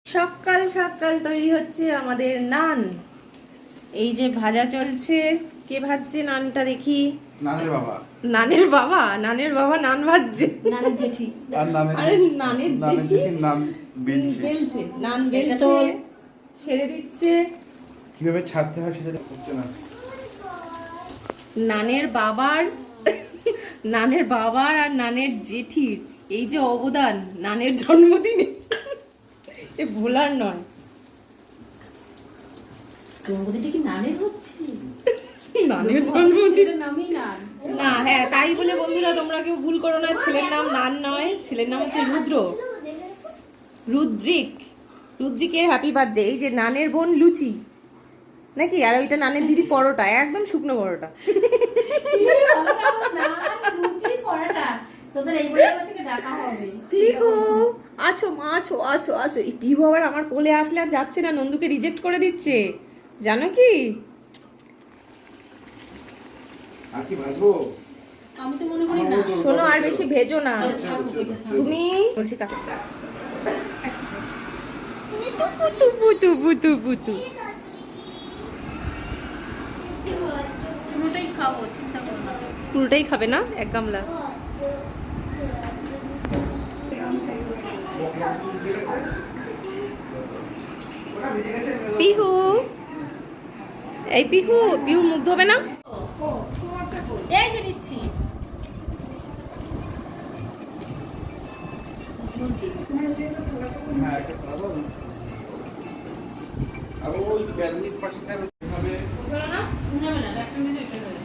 সকাল সকাল তৈরি হচ্ছে আমাদের নান। এই যে ভাজা চলছে। কে ভাজছে নানটা দেখি? নানের বাবা। নানের বাবা? নানের বাবা নান ভাজছে? নানের জেঠি। আর আরে নানের জেঠি নান বেলছে। নান বেলছে, ছেড়ে দিচ্ছে। কিভাবে ছাড়তে হয় সেটা হচ্ছে না। নানের বাবার আর নানের জেঠির এই যে অবদান নানের জন্মদিনে, এ ভোলার নয়। জন্মদিনটা কি নানের হচ্ছে? নানের জন্মদিন নামই নান না। হ্যাঁ, তাই বলে বন্ধুরা তোমরা কেউ ভুল করো না। ছেলের নাম নান নয়, ছেলের নাম হচ্ছে রুদ্রিকের হ্যাপি বার্থডে। এই যে নানের বোন লুচি নাকি, আর ওইটা নানের দিদি পরোটা, একদম শুকনো পরোটা। তোদের এই বলে থেকে ডাকা হবে। পিহু আছো মা, আছো আছো আছো। এই পিহু আবার আমার কোলে আসলে আর যাচ্ছে না, নন্দুকে রিজেক্ট করে দিচ্ছে, জানো কি? আর কি ভাজবো? আমি তো মনে করি না। শোনো, আর বেশি ভেজো না তুমি। বলছি কাকে পুতু পুতু পুতু পুতু। পুরোটাই খাবো, চিন্তা করো না। পুরোটাই খাবে না? এক গামলা। পিহু, এই পিহু মুখ ধোবে না? এই যে নিচ্ছি। হ্যাঁ, একটা খাবো। আর ওই ব্যালনির পাশে খাবে হবে। যাবে না, একটা নিচে একটা হয়ে।